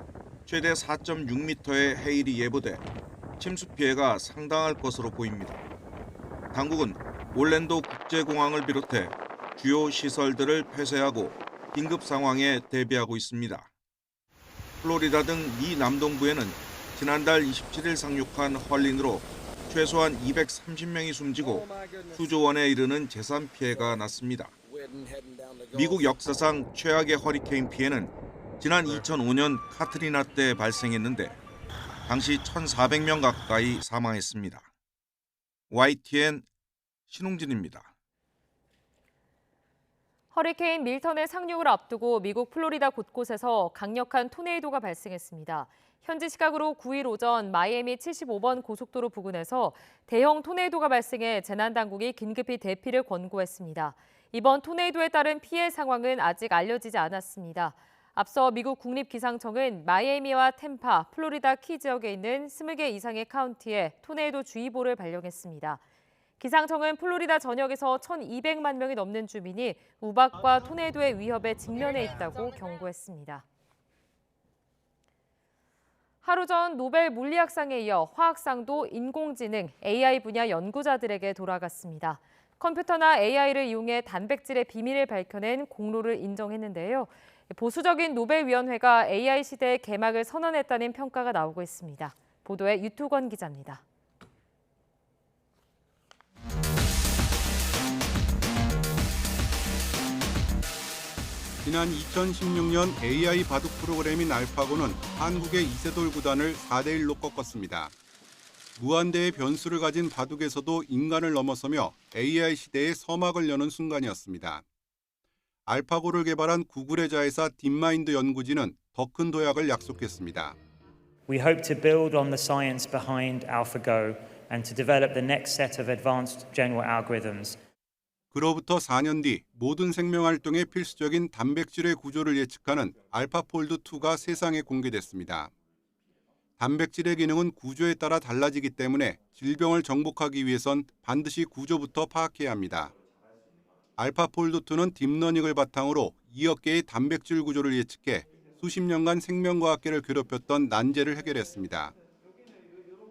최대 4.6m의 해일이 예보돼 침수 피해가 상당할 것으로 보입니다. 당국은 올랜도 국제공항을 비롯해 주요 시설들을 폐쇄하고 긴급 상황에 대비하고 있습니다. 플로리다 등 미 남동부에는 지난달 27일 상륙한 헐린으로 최소한 230명이 숨지고 수조 원에 이르는 재산 피해가 났습니다. 미국 역사상 최악의 허리케인 피해는 지난 2005년 카트리나 때 발생했는데 당시 1,400명 가까이 사망했습니다. YTN 신웅진입니다. 허리케인 밀턴의 상륙을 앞두고 미국 플로리다 곳곳에서 강력한 토네이도가 발생했습니다. 현지 시각으로 9일 오전 마이애미 75번 고속도로 부근에서 대형 토네이도가 발생해 재난당국이 긴급히 대피를 권고했습니다. 이번 토네이도에 따른 피해 상황은 아직 알려지지 않았습니다. 앞서 미국 국립기상청은 마이애미와 템파, 플로리다 키 지역에 있는 20개 이상의 카운티에 토네이도 주의보를 발령했습니다. 기상청은 플로리다 전역에서 1,200만 명이 넘는 주민이 우박과 토네이도의 위협에 직면해 있다고 경고했습니다. 하루 전 노벨 물리학상에 이어 화학상도 인공지능, AI 분야 연구자들에게 돌아갔습니다. 컴퓨터나 AI를 이용해 단백질의 비밀을 밝혀낸 공로를 인정했는데요. 보수적인 노벨위원회가 AI 시대의 개막을 선언했다는 평가가 나오고 있습니다. 보도에 유투건 기자입니다. 지난 2016년 AI 바둑 프로그램인 알파고는 한국의 이세돌 구단을 4대1로 꺾었습니다. 무한대의 변수를 가진 바둑에서도 인간을 넘어서며 AI 시대의 서막을 여는 순간이었습니다. 알파고를 개발한 구글의 자회사 딥마인드 연구진은 더 큰 도약을 약속했습니다. We hope to build on the science behind AlphaGo and to develop the next set of advanced general algorithms. 그로부터 4년 뒤 모든 생명 활동에 필수적인 단백질의 구조를 예측하는 알파폴드2가 세상에 공개됐습니다. 단백질의 기능은 구조에 따라 달라지기 때문에 질병을 정복하기 위해선 반드시 구조부터 파악해야 합니다. 알파폴드2는 딥러닝을 바탕으로 2억 개의 단백질 구조를 예측해 수십 년간 생명과학계를 괴롭혔던 난제를 해결했습니다.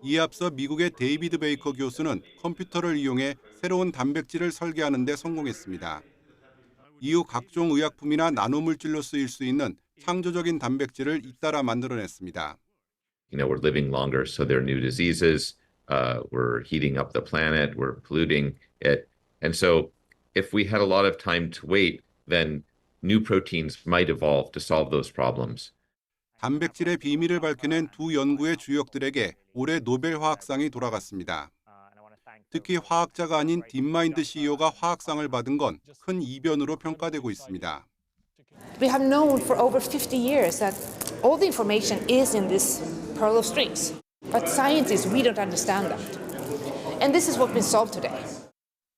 이에 앞서 미국의 데이비드 베이커 교수는 컴퓨터를 이용해 새로운 단백질을 설계하는 데 성공했습니다. 이후 각종 의약품이나 나노물질로 쓰일 수 있는 창조적인 단백질을 잇따라 만들어냈습니다. You know, we're living longer, so there are new diseases. We're heating up the planet. We're polluting it. And so if we had a lot of time to wait, then new proteins might evolve to solve those problems. 단백질의 비밀을 밝혀낸 두 연구의 주역들에게 올해 노벨 화학상이 돌아갔습니다. 특히 화학자가 아닌 딥마인드 CEO가 화학상을 받은 건 큰 이변으로 평가되고 있습니다. We have known for over 50 years that all the information is in this pearl of strings. But scientists, we don't understand that. And this is what we solved today.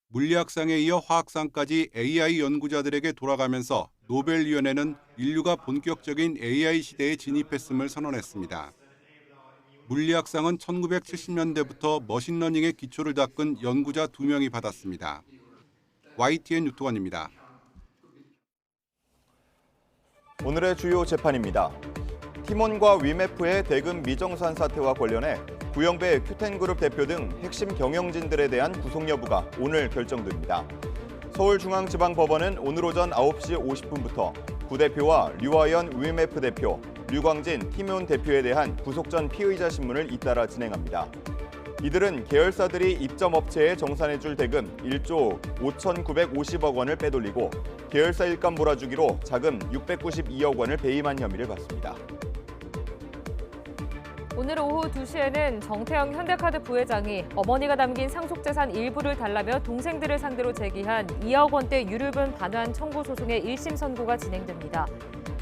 물리학상에 이어 화학상까지 AI 연구자들에게 돌아가면서 노벨위원회는 인류가 본격적인 AI 시대에 진입했음을 선언했습니다. 물리학상은 1970년대부터 머신러닝의 기초를 닦은 연구자 2명이 받았습니다. YTN 유토관입니다. 오늘의 주요 재판입니다. 팀원과 위메프의 대금 미정산 사태와 관련해 구영배 큐텐그룹 대표 등 핵심 경영진들에 대한 구속 여부가 오늘 결정됩니다. 서울중앙지방법원은 오늘 오전 9시 50분부터 부대표와 류화연 위메프 대표, 류광진 팀온 대표에 대한 구속 전 피의자 신문을 잇따라 진행합니다. 이들은 계열사들이 입점업체에 정산해줄 대금 1조 5,950억 원을 빼돌리고 계열사 일감 몰아주기로 자금 692억 원을 배임한 혐의를 받습니다. 오늘 오후 2시에는 정태영 현대카드 부회장이 어머니가 남긴 상속재산 일부를 달라며 동생들을 상대로 제기한 2억 원대 유류분 반환 청구 소송의 1심 선고가 진행됩니다.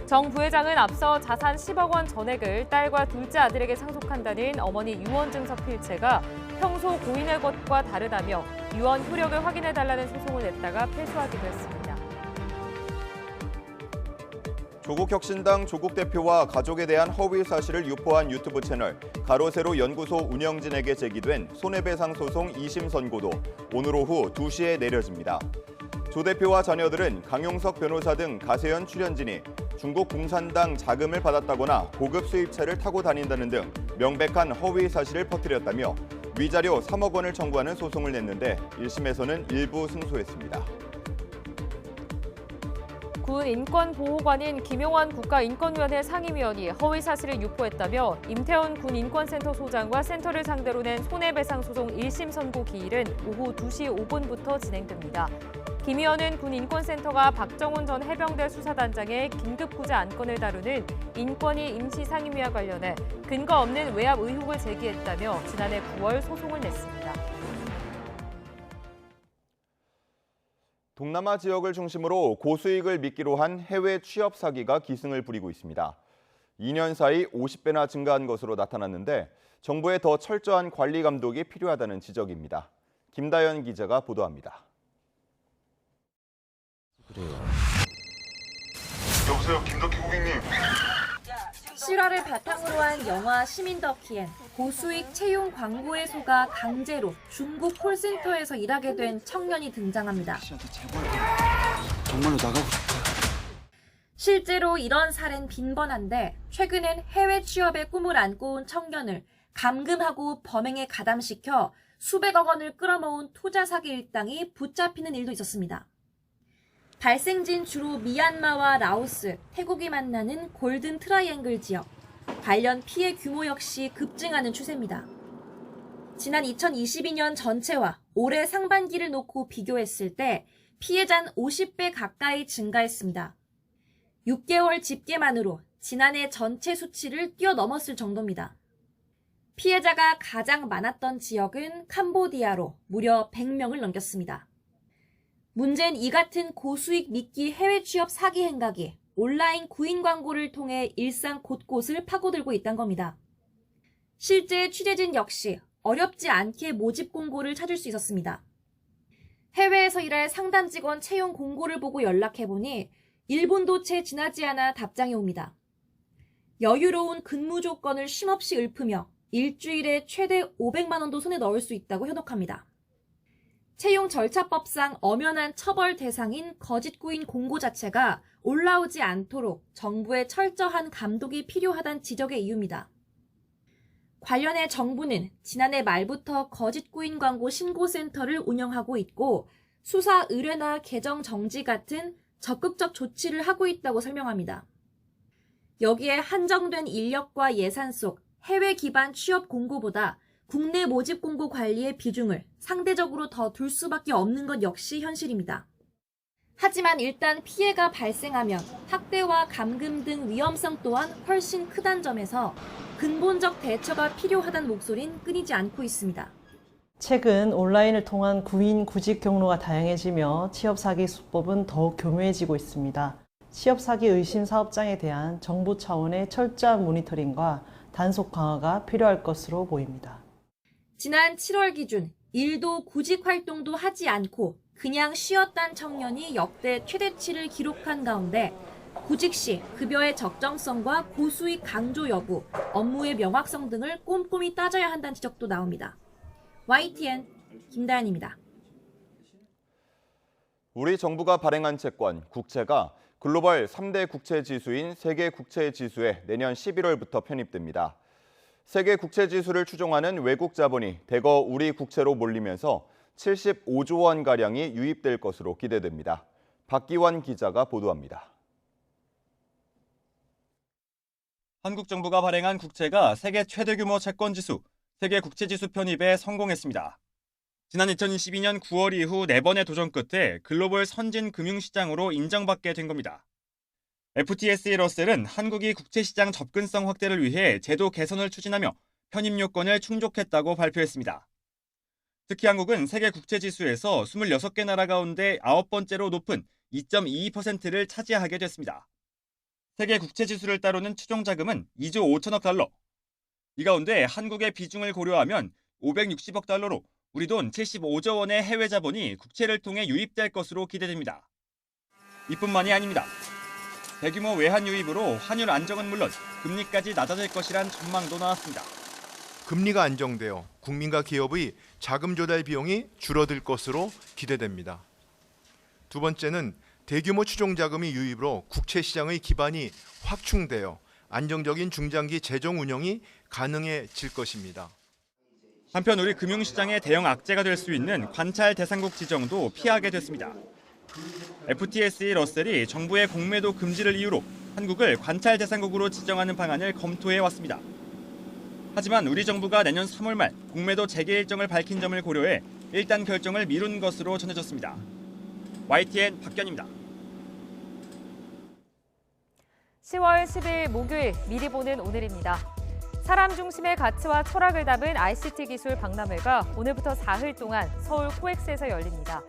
정 부회장은 앞서 자산 10억 원 전액을 딸과 둘째 아들에게 상속한다는 어머니 유언증서 필체가 평소 고인의 것과 다르다며 유언 효력을 확인해달라는 소송을 냈다가 패소하기도 했습니다. 조국혁신당 조국 대표와 가족에 대한 허위 사실을 유포한 유튜브 채널 가로세로 연구소 운영진에게 제기된 손해배상 소송 2심 선고도 오늘 오후 2시에 내려집니다. 조 대표와 자녀들은 강용석 변호사 등 가세현 출연진이 중국 공산당 자금을 받았다거나 고급 수입차를 타고 다닌다는 등 명백한 허위 사실을 퍼뜨렸다며 위자료 3억 원을 청구하는 소송을 냈는데 1심에서는 일부 승소했습니다. 군 인권보호관인 김용환 국가인권위원회 상임위원이 허위 사실을 유포했다며 임태훈 군 인권센터 소장과 센터를 상대로 낸 손해배상 소송 1심 선고 기일은 오후 2시 5분부터 진행됩니다. 김 의원은 군 인권센터가 박정훈 전 해병대 수사단장의 긴급구제 안건을 다루는 인권위 임시상임위와 관련해 근거 없는 외압 의혹을 제기했다며 지난해 9월 소송을 냈습니다. 동남아 지역을 중심으로 고수익을 미끼로 한 해외 취업 사기가 기승을 부리고 있습니다. 2년 사이 50배나 증가한 것으로 나타났는데 정부의 더 철저한 관리 감독이 필요하다는 지적입니다. 김다연 기자가 보도합니다. 여보세요, 김덕희 고객님. 실화를 바탕으로 한 영화 시민 더 키엔 고수익 채용 광고에 속아 강제로 중국 콜센터에서 일하게 된 청년이 등장합니다. 정말로 나가고 싶다. 실제로 이런 사례는 빈번한데 최근엔 해외 취업의 꿈을 안고 온 청년을 감금하고 범행에 가담시켜 수백억 원을 끌어모은 투자 사기 일당이 붙잡히는 일도 있었습니다. 발생지는 주로 미얀마와 라오스, 태국이 만나는 골든 트라이앵글 지역. 관련 피해 규모 역시 급증하는 추세입니다. 지난 2022년 전체와 올해 상반기를 놓고 비교했을 때 피해자는 50배 가까이 증가했습니다. 6개월 집계만으로 지난해 전체 수치를 뛰어넘었을 정도입니다. 피해자가 가장 많았던 지역은 캄보디아로 무려 100명을 넘겼습니다. 문제는 이 같은 고수익 미끼 해외 취업 사기 행각이 온라인 구인 광고를 통해 일상 곳곳을 파고들고 있다는 겁니다. 실제 취재진 역시 어렵지 않게 모집 공고를 찾을 수 있었습니다. 해외에서 일할 상담 직원 채용 공고를 보고 연락해보니 1분도 채 지나지 않아 답장이 옵니다. 여유로운 근무 조건을 쉼없이 읊으며 일주일에 최대 500만 원도 손에 넣을 수 있다고 현혹합니다. 채용 절차법상 엄연한 처벌 대상인 거짓 구인 공고 자체가 올라오지 않도록 정부의 철저한 감독이 필요하다는 지적의 이유입니다. 관련해 정부는 지난해 말부터 거짓 구인 광고 신고센터를 운영하고 있고 수사 의뢰나 계정 정지 같은 적극적 조치를 하고 있다고 설명합니다. 여기에 한정된 인력과 예산 속 해외 기반 취업 공고보다 국내 모집 공고 관리의 비중을 상대적으로 더 둘 수밖에 없는 것 역시 현실입니다. 하지만 일단 피해가 발생하면 학대와 감금 등 위험성 또한 훨씬 크다는 점에서 근본적 대처가 필요하다는 목소리는 끊이지 않고 있습니다. 최근 온라인을 통한 구인 구직 경로가 다양해지며 취업 사기 수법은 더욱 교묘해지고 있습니다. 취업 사기 의심 사업장에 대한 정부 차원의 철저한 모니터링과 단속 강화가 필요할 것으로 보입니다. 지난 7월 기준 일도 구직 활동도 하지 않고 그냥 쉬었다는 청년이 역대 최대치를 기록한 가운데 구직 시 급여의 적정성과 고수익 강조 여부, 업무의 명확성 등을 꼼꼼히 따져야 한다는 지적도 나옵니다. YTN 김다연입니다. 우리 정부가 발행한 채권, 국채가 글로벌 3대 국채지수인 세계국채지수에 내년 11월부터 편입됩니다. 세계 국채지수를 추종하는 외국 자본이 대거 우리 국채로 몰리면서 75조 원가량이 유입될 것으로 기대됩니다. 박기원 기자가 보도합니다. 한국 정부가 발행한 국채가 세계 최대 규모 채권 지수, 세계 국채지수 편입에 성공했습니다. 지난 2022년 9월 이후 4번의 도전 끝에 글로벌 선진 금융시장으로 인정받게 된 겁니다. FTSE 러셀은 한국이 국채시장 접근성 확대를 위해 제도 개선을 추진하며 편입 요건을 충족했다고 발표했습니다. 특히 한국은 세계 국채지수에서 26개 나라 가운데 9번째로 높은 2.22%를 차지하게 됐습니다. 세계 국채지수를 따르는 추종 자금은 2조 5천억 달러. 이 가운데 한국의 비중을 고려하면 560억 달러로 우리 돈 75조 원의 해외 자본이 국채를 통해 유입될 것으로 기대됩니다. 이뿐만이 아닙니다. 대규모 외환 유입으로 환율 안정은 물론 금리까지 낮아질 것이란 전망도 나왔습니다. 금리가 안정되어 국민과 기업의 자금 조달 비용이 줄어들 것으로 기대됩니다. 두 번째는 대규모 추종 자금의 유입으로 국채 시장의 기반이 확충되어 안정적인 중장기 재정 운영이 가능해질 것입니다. 한편 우리 금융시장의 대형 악재가 될 수 있는 관찰 대상국 지정도 피하게 됐습니다. FTSE 러셀이 정부의 공매도 금지를 이유로 한국을 관찰 대상국으로 지정하는 방안을 검토해 왔습니다. 하지만 우리 정부가 내년 3월 말 공매도 재개 일정을 밝힌 점을 고려해 일단 결정을 미룬 것으로 전해졌습니다. YTN 박견입니다. 10월 10일 목요일 미리 보는 오늘입니다. 사람 중심의 가치와 철학을 담은 ICT 기술 박람회가 오늘부터 4일 동안 서울 코엑스에서 열립니다.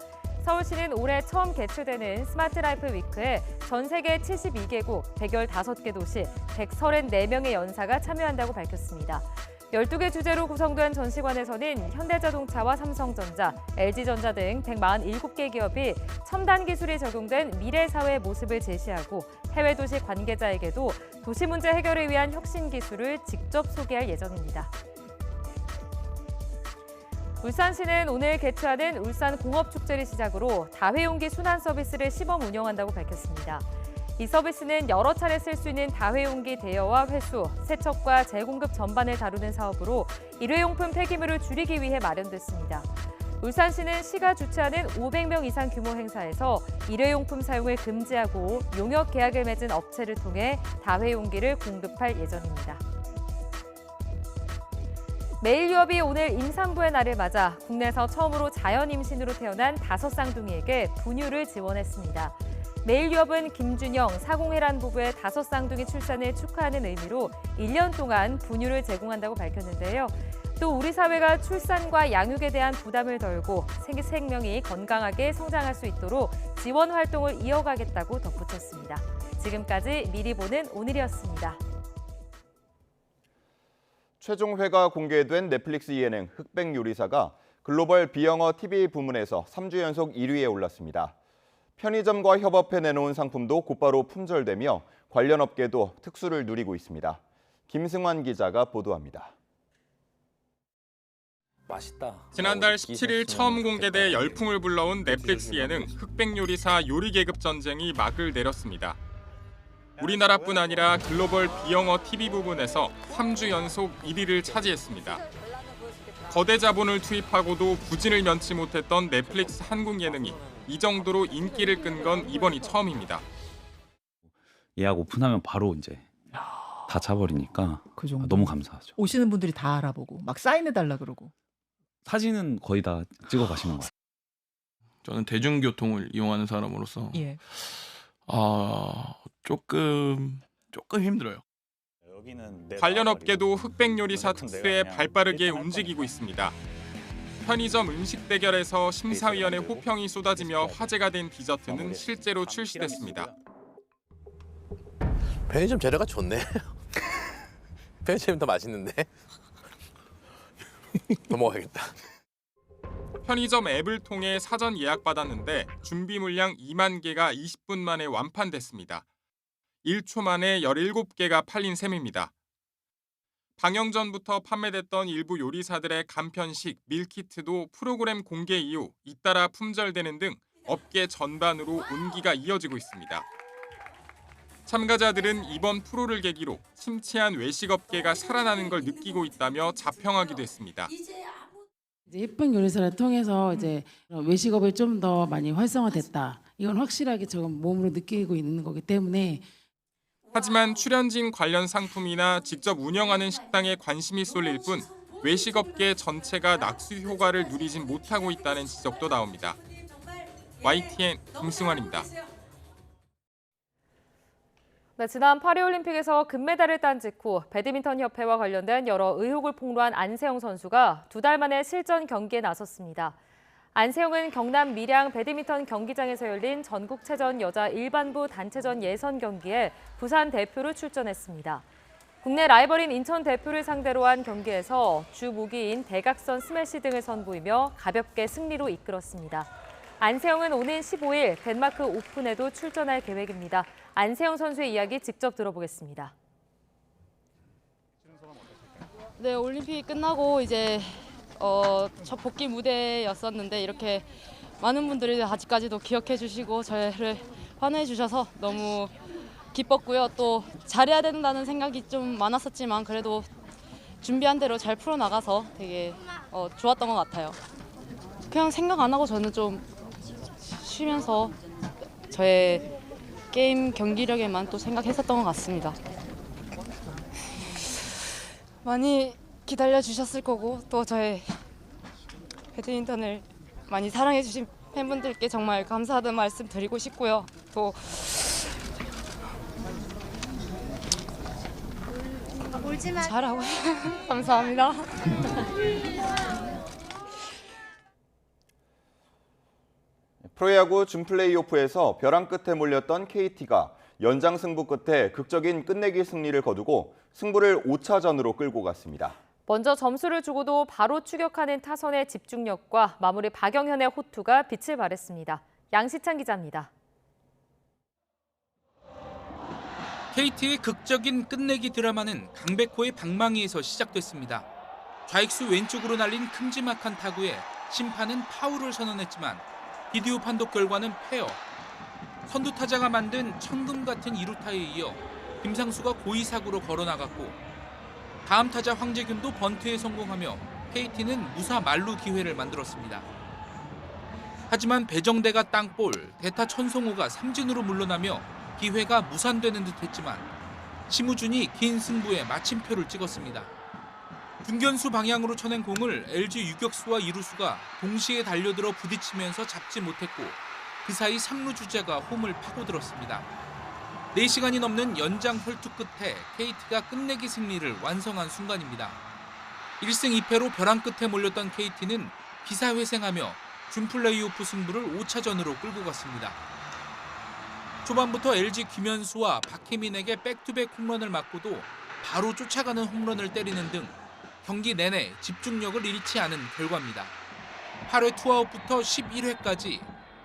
서울시는 올해 처음 개최되는 스마트 라이프 위크에 전 세계 72개국 115개 도시 134명의 연사가 참여한다고 밝혔습니다. 12개 주제로 구성된 전시관에서는 현대자동차와 삼성전자, LG전자 등 147개 기업이 첨단 기술이 적용된 미래 사회의 모습을 제시하고 해외 도시 관계자에게도 도시 문제 해결을 위한 혁신 기술을 직접 소개할 예정입니다. 울산시는 오늘 개최하는 울산공업축제를 시작으로 다회용기 순환 서비스를 시범 운영한다고 밝혔습니다. 이 서비스는 여러 차례 쓸 수 있는 다회용기 대여와 회수, 세척과 재공급 전반을 다루는 사업으로 일회용품 폐기물을 줄이기 위해 마련됐습니다. 울산시는 시가 주최하는 500명 이상 규모 행사에서 일회용품 사용을 금지하고 용역 계약을 맺은 업체를 통해 다회용기를 공급할 예정입니다. 매일 유업이 오늘 임산부의 날을 맞아 국내에서 처음으로 자연 임신으로 태어난 5쌍둥이에게 분유를 지원했습니다. 매일 유업은 김준영, 사공혜란 부부의 5쌍둥이 출산을 축하하는 의미로 1년 동안 분유를 제공한다고 밝혔는데요. 또 우리 사회가 출산과 양육에 대한 부담을 덜고 생명이 건강하게 성장할 수 있도록 지원 활동을 이어가겠다고 덧붙였습니다. 지금까지 미리 보는 오늘이었습니다. 최종 회가 공개된 넷플릭스 예능 흑백요리사가 글로벌 비영어 TV 부문에서 3주 연속 1위에 올랐습니다. 편의점과 협업해 내놓은 상품도 곧바로 품절되며 관련 업계도 특수를 누리고 있습니다. 김승환 기자가 보도합니다. 맛있다. 지난달 17일 처음 공개돼 열풍을 불러온 넷플릭스 예능 흑백요리사 요리계급 전쟁이 막을 내렸습니다. 우리나라뿐 아니라 글로벌 비영어 TV 부분에서 3주 연속 1위를 차지했습니다. 거대 자본을 투입하고도 부진을 면치 못했던 넷플릭스 한국 예능이 이 정도로 인기를 끈 건 이번이 처음입니다. 예약 오픈하면 바로 이제 다 차버리니까 그 정도. 너무 감사하죠. 오시는 분들이 다 알아보고 막 사인해달라 그러고. 사진은 거의 다 찍어 가시는 것 같아요. 저는 대중교통을 이용하는 사람으로서 예. 조금 힘들어요. 관련 업계도 흑백요리사 특수에 발빠르게 움직이고 있습니다. 편의점 음식 대결에서 심사위원의 호평이 쏟아지며 화제가 된 디저트는 실제로 출시됐습니다. 편의점 재료가 좋네. 편의점이 더 맛있는데. 더 먹어야겠다. 편의점 앱을 통해 사전 예약받았는데 준비 물량 2만 개가 20분 만에 완판됐습니다. 1초 만에 17개가 팔린 셈입니다. 방영 전부터 판매됐던 일부 요리사들의 간편식, 밀키트도 프로그램 공개 이후 잇따라 품절되는 등 업계 전반으로 온기가 이어지고 있습니다. 참가자들은 이번 프로를 계기로 침체한 외식업계가 살아나는 걸 느끼고 있다며 자평하기도 했습니다. 이제 예쁜 요리사를 통해서 이제 외식업이 좀 더 많이 활성화됐다. 이건 확실하게 지금 몸으로 느끼고 있는 거기 때문에. 하지만 출연진 관련 상품이나 직접 운영하는 식당에 관심이 쏠릴 뿐 외식업계 전체가 낙수 효과를 누리진 못하고 있다는 지적도 나옵니다. YTN 김승환입니다. 네, 지난 파리올림픽에서 금메달을 딴 직후 배드민턴 협회와 관련된 여러 의혹을 폭로한 안세영 선수가 2달 만에 실전 경기에 나섰습니다. 안세영은 경남 밀양 배드민턴 경기장에서 열린 전국체전 여자 일반부 단체전 예선 경기에 부산 대표로 출전했습니다. 국내 라이벌인 인천 대표를 상대로 한 경기에서 주 무기인 대각선 스매시 등을 선보이며 가볍게 승리로 이끌었습니다. 안세영은 오는 15일 덴마크 오픈에도 출전할 계획입니다. 안세영 선수의 이야기 직접 들어보겠습니다. 네, 올림픽 끝나고 이제 첫 복귀 무대였었는데 이렇게 많은 분들이 아직까지도 기억해 주시고 저를 환호해 주셔서 너무 기뻤고요. 또 잘해야 된다는 생각이 좀 많았었지만 그래도 준비한 대로 잘 풀어나가서 되게 좋았던 것 같아요. 그냥 생각 안 하고 저는 좀 쉬면서 저의 게임 경기력에만 또 생각했었던 것 같습니다. 많이 기다려 주셨을 거고 또 저의 배드민턴을 많이 사랑해 주신 팬분들께 정말 감사하다는 말씀 드리고 싶고요. 또 잘하고 감사합니다. 프로야구 준플레이오프에서 벼랑 끝에 몰렸던 KT가 연장 승부 끝에 극적인 끝내기 승리를 거두고 승부를 5차전으로 끌고 갔습니다. 먼저 점수를 주고도 바로 추격하는 타선의 집중력과 마무리 박영현의 호투가 빛을 발했습니다. 양시찬 기자입니다. KT의 극적인 끝내기 드라마는 강백호의 방망이에서 시작됐습니다. 좌익수 왼쪽으로 날린 큼지막한 타구에 심판은 파울을 선언했지만 비디오 판독 결과는 페어. 선두 타자가 만든 천금 같은 2루타에 이어 김상수가 고의 사구로 걸어나갔고 다음 타자 황재균도 번트에 성공하며 KT는 무사 만루 기회를 만들었습니다. 하지만 배정대가 땅볼, 대타 천송호가 삼진으로 물러나며 기회가 무산되는 듯했지만 심우준이 긴 승부에 마침표를 찍었습니다. 중견수 방향으로 쳐낸 공을 LG 유격수와 이루수가 동시에 달려들어 부딪히면서 잡지 못했고 그 사이 3루 주자가 홈을 파고들었습니다. 4시간이 넘는 연장 혈투 끝에 KT가 끝내기 승리를 완성한 순간입니다. 1승 2패로 벼랑 끝에 몰렸던 KT는 기사회생하며 준플레이오프 승부를 5차전으로 끌고 갔습니다. 초반부터 LG 김현수와 박혜민에게 백투백 홈런을 맞고도 바로 쫓아가는 홈런을 때리는 등 경기 내내 집중력을 잃지 않은 결과입니다. 8회 투아웃부터 11회까지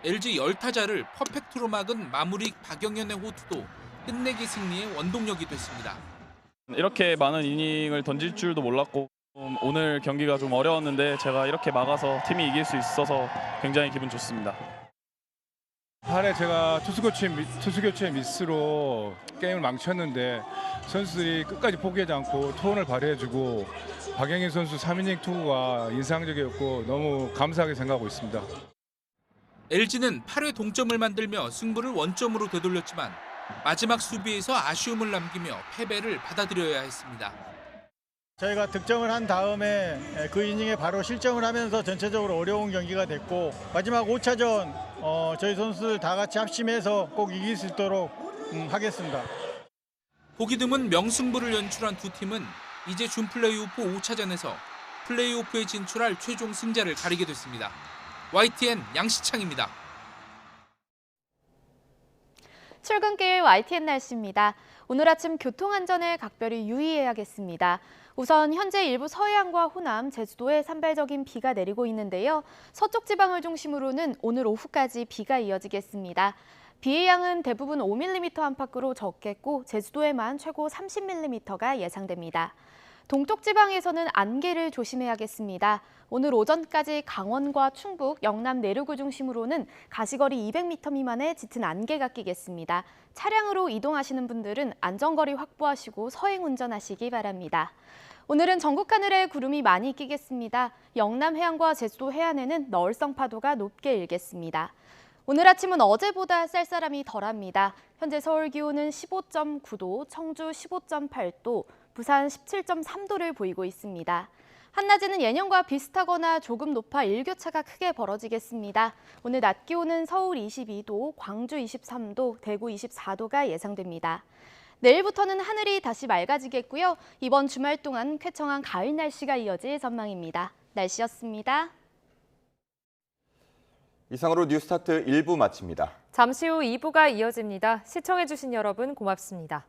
LG 10타자를 퍼펙트로 막은 마무리 박영현의 호투도 끝내기 승리의 원동력이 됐습니다. 이렇게 많은 이닝을 던질 줄도 몰랐고 오늘 경기가 좀 어려웠는데 제가 이렇게 막아서 팀이 이길 수 있어서 굉장히 기분 좋습니다. 8회 제가 투수 교체 미스로 게임을 망쳤는데 선수들이 끝까지 포기하지 않고 토론을 발휘해주고 박영현 선수 3이닝 투구가 인상적이었고 너무 감사하게 생각하고 있습니다. LG는 8회 동점을 만들며 승부를 원점으로 되돌렸지만 마지막 수비에서 아쉬움을 남기며 패배를 받아들여야 했습니다. 저희가 득점을 한 다음에 그 이닝에 바로 실점을 하면서 전체적으로 어려운 경기가 됐고 마지막 5차전 저희 선수들 다 같이 합심해서 꼭 이길 수 있도록 하겠습니다. 보기 드문 명승부를 연출한 두 팀은 이제 준플레이오프 5차전에서 플레이오프에 진출할 최종 승자를 가리게 됐습니다. YTN 양시창입니다. 출근길 YTN 날씨입니다. 오늘 아침 교통안전에 각별히 유의해야겠습니다. 우선 현재 일부 서해안과 호남, 제주도에 산발적인 비가 내리고 있는데요. 서쪽 지방을 중심으로는 오늘 오후까지 비가 이어지겠습니다. 비의 양은 대부분 5mm 안팎으로 적겠고 제주도에만 최고 30mm가 예상됩니다. 동쪽 지방에서는 안개를 조심해야겠습니다. 오늘 오전까지 강원과 충북, 영남 내륙을 중심으로는 가시거리 200m 미만의 짙은 안개가 끼겠습니다. 차량으로 이동하시는 분들은 안전거리 확보하시고 서행 운전하시기 바랍니다. 오늘은 전국 하늘에 구름이 많이 끼겠습니다. 영남 해안과 제주도 해안에는 너울성 파도가 높게 일겠습니다. 오늘 아침은 어제보다 쌀쌀함이 덜합니다. 현재 서울 기온은 15.9도, 청주 15.8도, 부산 17.3도를 보이고 있습니다. 한낮에는 예년과 비슷하거나 조금 높아 일교차가 크게 벌어지겠습니다. 오늘 낮 기온은 서울 22도, 광주 23도, 대구 24도가 예상됩니다. 내일부터는 하늘이 다시 맑아지겠고요. 이번 주말 동안 쾌청한 가을 날씨가 이어질 전망입니다. 날씨였습니다. 이상으로 뉴스타트 1부 마칩니다. 잠시 후 2부가 이어집니다. 시청해주신 여러분 고맙습니다.